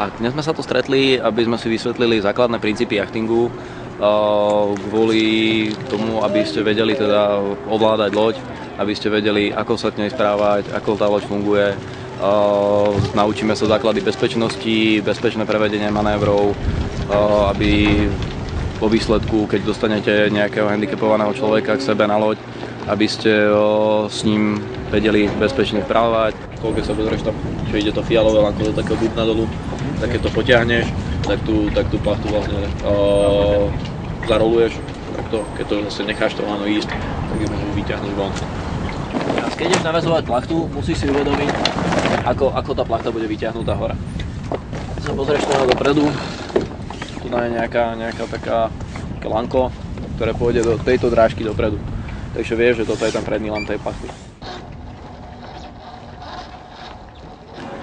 A dnes sme sa tu stretli, aby sme si vysvetlili základné princípy jachtingu, kvôli tomu, aby ste vedeli teda ovládať loď, aby ste vedeli, ako sa k nej správať, ako tá loď funguje. Naučíme sa základy bezpečnosti, bezpečné prevedenie manévrov, aby po výsledku, keď dostanete nejakého handicapovaného človeka k sebe na loď, aby ste s ním vedeli bezpečne vprávať. Keď sa pozrieš tam, čo ide to fialové lanko do takého bubna dolu, tak keď to potiahneš, tak tú plachtu vlastne zaroluješ, takto, keď to zase necháš to lano ísť, tak ju môžeš vyťahnuť von. A keď ideš naväzovať plachtu, musíš si uvedomiť, ako tá plachta bude vyťahnutá hore. Keď sa pozrieš toho dopredu, tu je nejaká taká lanko, ktoré pôjde do tejto drážky dopredu. Takže vieš, že toto je ten predný lam tej plachty.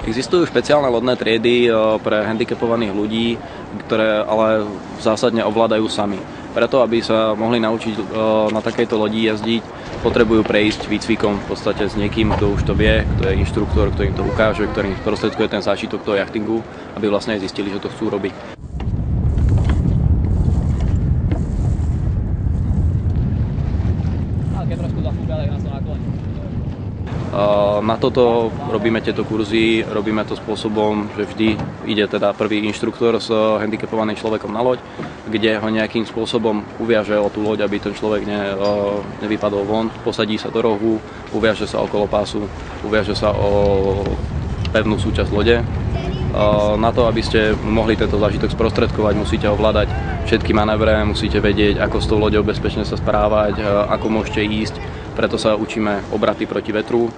Existujú špeciálne lodné triedy pre handicapovaných ľudí, ktoré ale zásadne ovládajú sami. Preto, aby sa mohli naučiť na takejto lodi jazdiť, potrebujú prejsť výcvikom v podstate s niekým, kto už to vie, kto je inštruktor, kto im to ukáže, ktorý im sprostredkuje ten zážitok toho jachtingu, aby vlastne zistili, že to chcú robiť. Na toto robíme tieto kurzy, robíme to spôsobom, že vždy ide teda prvý inštruktor s handicapovaným človekom na loď, kde ho nejakým spôsobom uviaže o tú loď, aby ten človek nevypadol von, posadí sa do rohu, uviaže sa okolo pásu, uviaže sa o pevnú súčasť lode. Na to, aby ste mohli tento zážitok sprostredkovať, musíte ovládať všetky manévre, musíte vedieť, ako s tou loďou bezpečne sa správať, ako môžete ísť. Preto sa učíme obraty proti vetru,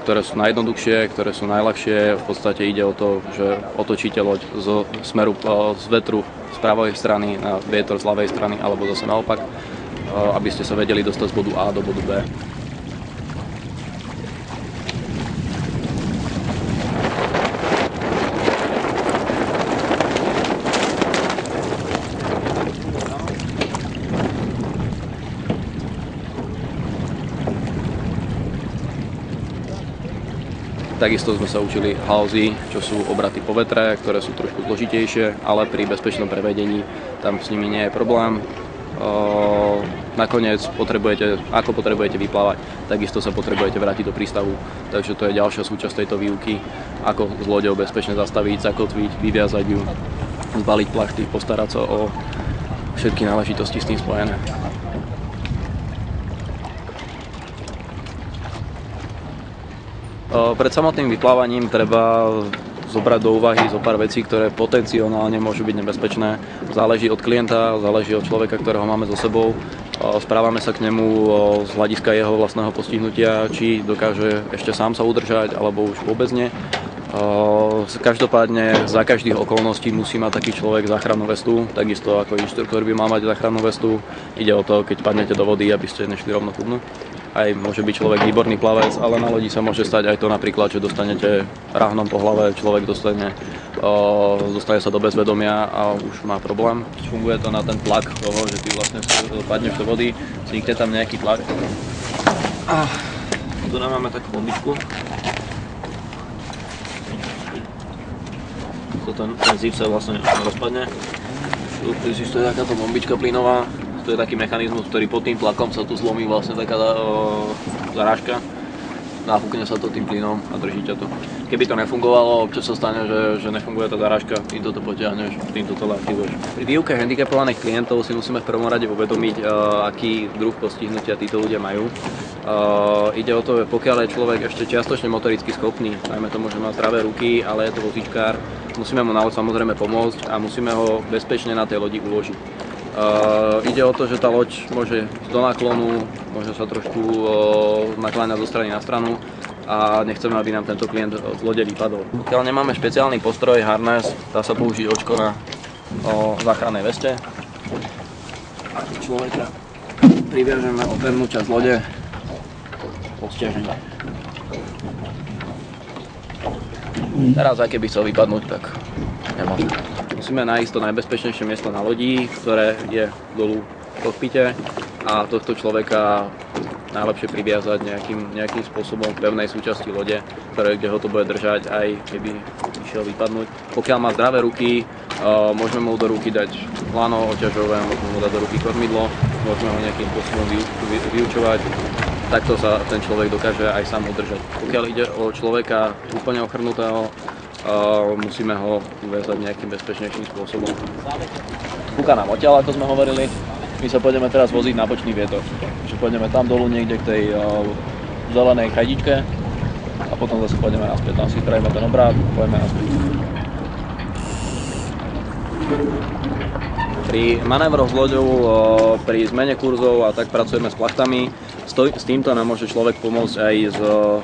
ktoré sú najjednoduchšie, ktoré sú najľahšie. V podstate ide o to, že otočíte loď z vetru z pravej strany na vietor z ľavej strany, alebo zase naopak, aby ste sa vedeli dostať z bodu A do bodu B. Takisto sme sa učili halzy, čo sú obraty po vetre, ktoré sú trošku zložitejšie, ale pri bezpečnom prevedení tam s nimi nie je problém. Nakoniec ako potrebujete vyplávať, takisto sa potrebujete vrátiť do prístavu, takže to je ďalšia súčasť tejto výuky, ako s loďou bezpečne zastaviť, zakotviť, vyviazať ju, zbaliť plachty, postarať sa o všetky náležitosti s tým spojené. Pred samotným vyplávaním treba zobrať do úvahy zo pár vecí, ktoré potenciálne môžu byť nebezpečné. Záleží od klienta, záleží od človeka, ktorého máme so sebou. Správame sa k nemu z hľadiska jeho vlastného postihnutia, či dokáže ešte sám sa udržať, alebo už vôbec nie. Každopádne za každých okolností musí mať taký človek záchrannú vestu, takisto ako inštruktor by mal mať záchrannú vestu. Ide o to, keď padnete do vody, aby ste nešli rovno ku dnu. Aj môže byť človek výborný plavec, ale na lodi sa môže stať aj to napríklad, že dostanete ráhnom po hlave, človek dostane sa do bezvedomia a už má problém. Funguje to na ten tlak toho, že ty vlastne padneš do vody, vznikne tam nejaký tlak. A tu máme takú bombičku. Ten zip sa vlastne rozpadne. Tu je takáto bombička plynová. To je taký mechanizmus, ktorý pod tým tlakom sa tu zlomí vlastne taká zarážka. Nafúkne sa to tým plynom a drží ťa to. Keby to nefungovalo, občas sa stane, že nefunguje tá zarážka, týmto to potiahneš, týmto to aktivuješ. Pri výuke handicapovaných klientov si musíme v prvom rade uvedomiť, aký druh postihnutia títo ľudia majú. Ide o to, že pokiaľ je človek ešte čiastočne motoricky schopný, najmä tomu, že má zdravé ruky, ale je to vozíčkár, musíme mu na loď samozrejme pomôcť a musíme ho bezpečne na tej lodi uložiť. Ide o to, že tá loď môže do náklonu, môže sa trošku nakláňať zo strany na stranu a nechceme, aby nám tento klient z lode vypadol. Pokiaľ nemáme špeciálny postroj, harness, dá sa použiť očko na záchrannej veste. Človeka priviažeme o pevnú časť lode po stiažení. Teraz, aj keby chcel vypadnúť, tak nemôže. Musíme nájsť to najbezpečnejšie miesto na lodi, ktoré je dolu v kokpite a tohto človeka najlepšie priviazať nejakým spôsobom k pevnej súčasti lode, kde ho to bude držať, aj keby išiel vypadnúť. Pokiaľ má zdravé ruky, môžeme mu do ruky dať lano oťažové, môžeme mu dať do ruky kormidlo, môžeme ho nejakým spôsobom vyučovať. Takto sa ten človek dokáže aj sám udržať. Pokiaľ ide o človeka úplne ochrnutého, musíme ho uväzať nejakým bezpečnejším spôsobom. Fúka nám odtiaľ, ako sme hovorili. My sa pôjdeme teraz voziť na bočný vietor. Čiže pôjdeme tam dolu niekde k tej zelenej chajdičke a potom zase pôjdeme naspäť. Tam si spravíme ten obrát, pôjdeme naspäť. Pri manévroch s loďou, pri zmene kurzov a tak pracujeme s plachtami. S týmto nám môže človek pomôcť aj z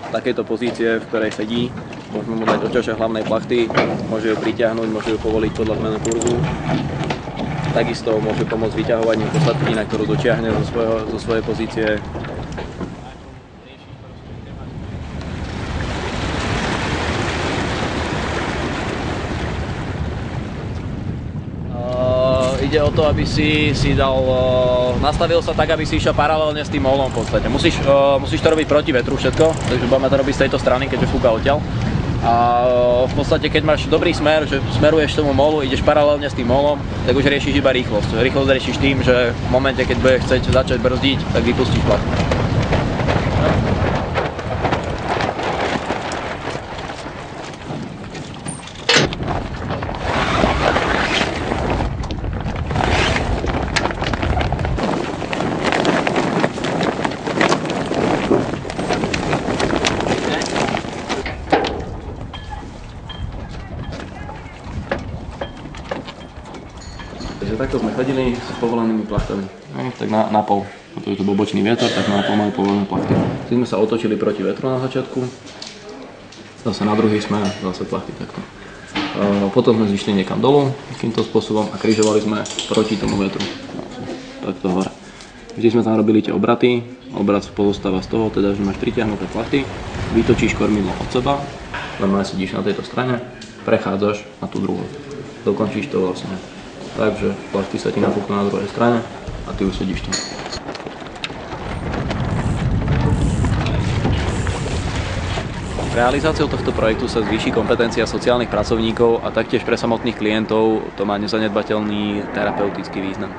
takejto pozície, v ktorej sedí. Môžeme mu dať oťaže hlavnej plachty, môže ju pritiahnuť, môže ju povoliť podľa zmeny kurzu. Takisto môže pomôcť vyťahovaním posádky, na ktorú dotiahne zo svojej pozície. Ide o to, aby si nastavil sa tak, aby si išiel paralelne s tým molom v podstate. Musíš to robiť proti vetru všetko, takže budeme to robiť z tejto strany, keďže fúka odtiaľ. A v podstate, keď máš dobrý smer, že smeruješ tomu molu, ideš paralelne s tým molom, tak už riešiš iba rýchlosť. Rýchlosť riešiš tým, že v momente, keď budeš chcieť začať brzdiť, tak vypustíš plach. Takže takto sme chodili s povolenými plachtami. Tak na pol. Pretože to bol bočný vietor, tak na pol máme povolené plachty. Keď sme sa otočili proti vetru na začiatku, zase na druhý smer, zase plachty takto. Potom sme zišli niekam dolu takýmto spôsobom a križovali sme proti tomu vetru. Takto hore. Vždy sme tam robili tie obraty. Obrat pozostáva z toho, teda, že máš pritiahnuté plachty, vytočíš kormidlo od seba, len sedíš na tejto strane, prechádzaš na tú druhú. Dokončíš to vlastne. Takže plachty sa ti napúknú na druhej strane a ty už sedíš tam. Realizáciou tohto projektu sa zvýši kompetencia sociálnych pracovníkov a taktiež pre samotných klientov to má nezanedbateľný terapeutický význam.